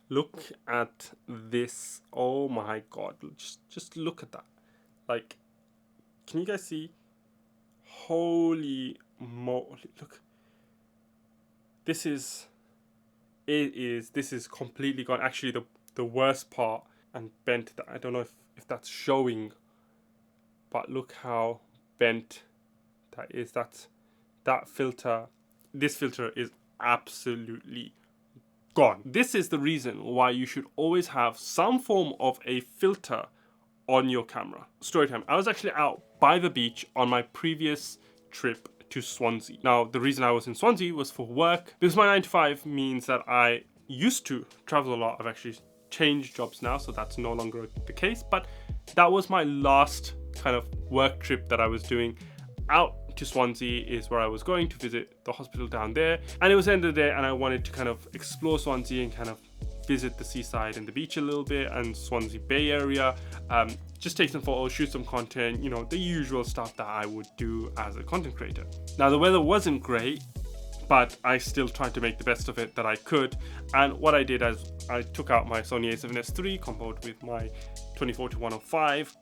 Look at this. Oh my god. Just look at that. Like, can you guys see? Holy moly. Look. This is completely gone. Actually, the worst part and bent, that I don't know if that's showing, but look how bent that is. That filter, this filter is absolutely gone. This is the reason why you should always have some form of a filter on your camera. Story time. I was actually out by the beach on my previous trip to Swansea. Now, the reason I was in Swansea was for work, because my 9 to 5 means that I used to travel a lot. I've actually changed jobs now, so that's no longer the case, but that was my last kind of work trip that I was doing. Out to Swansea is where I was going to visit the hospital down there, and it was the end of the day, and I wanted to kind of explore Swansea and kind of visit the seaside and the beach a little bit, and Swansea Bay area, just take some photos, shoot some content, you know, the usual stuff that I would do as a content creator. Now, the weather wasn't great, but I still tried to make the best of it that I could, and what I did is I took out my Sony a7S III comboed with my 24-105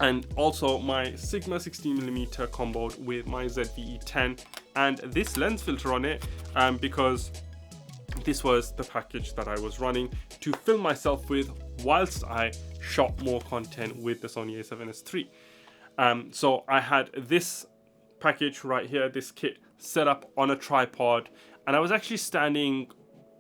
and also my Sigma 16mm comboed with my ZV-E10 and this lens filter on it, because this was the package that I was running to film myself with whilst I shot more content with the Sony a7S III. So I had this package right here, this kit set up on a tripod, and I was actually standing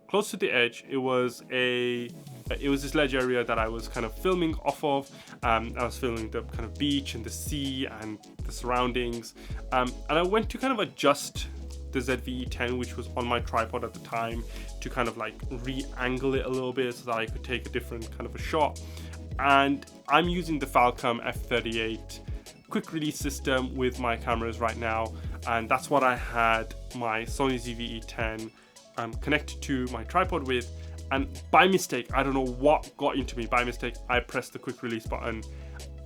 close to the edge. It was this ledge area that I was kind of filming off of. I was filming the kind of beach and the sea and the surroundings, and I went to kind of adjust the ZV-E10, which was on my tripod at the time, to kind of like re-angle it a little bit so that I could take a different kind of a shot. And I'm using the Falcom F38 quick release system with my cameras right now, and that's what I had my Sony ZV-E10 connected to my tripod with. And by mistake, I don't know what got into me, by mistake I pressed the quick release button,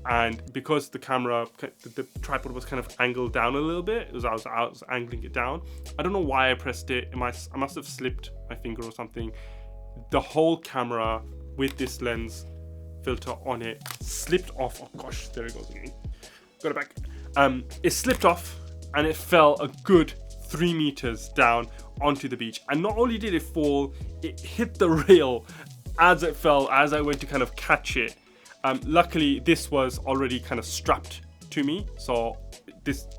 and because the camera, the tripod was kind of angled down a little bit, I was angling it down. I don't know why I pressed it. I must have slipped my finger or something. The whole camera with this lens filter on it slipped off. Oh gosh, there it goes again. Got it back. It slipped off and it fell a good 3 meters down onto the beach. And not only did it fall, it hit the rail as it fell, as I went to kind of catch it. Luckily, this was already kind of strapped to me, so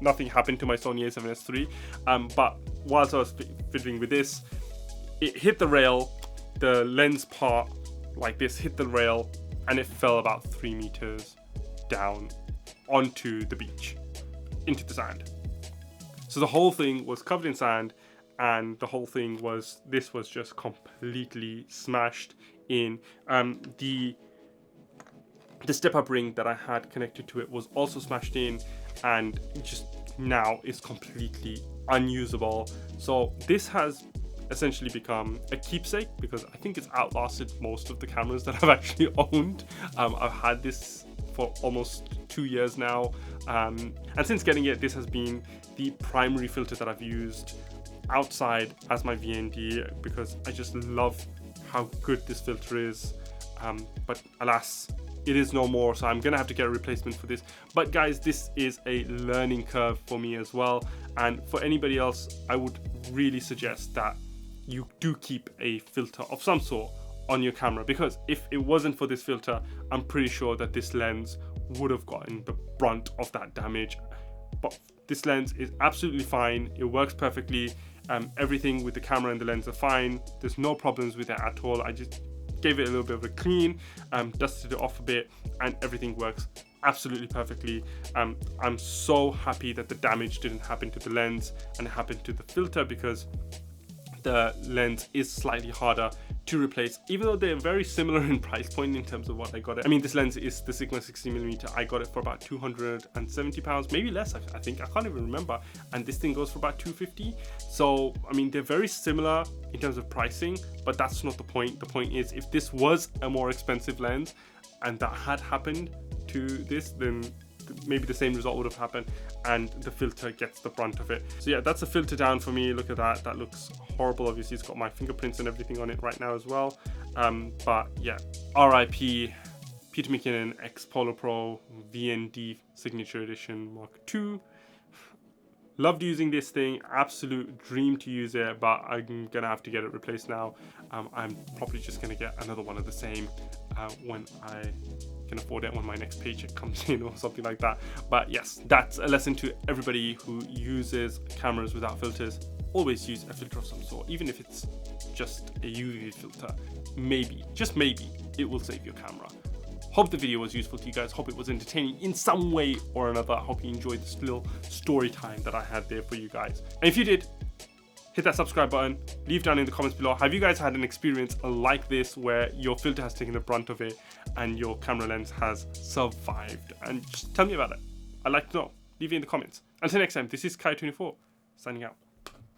nothing happened to my Sony a7S III. But whilst I was fiddling with this, it hit the rail, the lens part like this hit the rail, and it fell about 3 meters down onto the beach, into the sand. So the whole thing was covered in sand, and the whole thing was, this was just completely smashed in. The step-up ring that I had connected to it was also smashed in, and just now is completely unusable. So this has essentially become a keepsake, because I think it's outlasted most of the cameras that I've actually owned. I've had this for almost 2 years now, and since getting it, this has been the primary filter that I've used outside as my VND, because I just love how good this filter is. But alas, it is no more, so I'm gonna have to get a replacement for this. But guys, this is a learning curve for me as well, and for anybody else, I would really suggest that you do keep a filter of some sort on your camera, because if it wasn't for this filter, I'm pretty sure that this lens would have gotten the brunt of that damage. But this lens is absolutely fine, it works perfectly, everything with the camera and the lens are fine, there's no problems with it at all. I just gave it a little bit of a clean, dusted it off a bit, and everything works absolutely perfectly. I'm so happy that the damage didn't happen to the lens and it happened to the filter, because the lens is slightly harder to replace, even though they're very similar in price point in terms of what I got it. I mean, this lens is the Sigma 16mm. I got it for about £270, maybe less, I think. I can't even remember. And this thing goes for about £250. So, I mean, they're very similar in terms of pricing, but that's not the point. The point is, if this was a more expensive lens and that had happened to this, then maybe the same result would have happened, and the filter gets the brunt of it. So yeah, that's a filter down for me. Look at that. That looks horrible. Obviously, it's got my fingerprints and everything on it right now as well. But yeah, RIP Peter McKinnon X Polarpro VND Signature Edition Mark II. Loved using this thing, absolute dream to use it, but I'm gonna have to get it replaced now. I'm probably just gonna get another one of the same when I can afford it, when my next paycheck comes in or something like that. But yes, that's a lesson to everybody who uses cameras without filters. Always use a filter of some sort, even if it's just a UV filter. Maybe, just maybe, it will save your camera. Hope the video was useful to you guys. Hope it was entertaining in some way or another. Hope you enjoyed this little story time that I had there for you guys. And if you did, hit that subscribe button. Leave down in the comments below. Have you guys had an experience like this where your filter has taken the brunt of it and your camera lens has survived? And just tell me about it. I'd like to know. Leave it in the comments. Until next time, this is Kai24 signing out.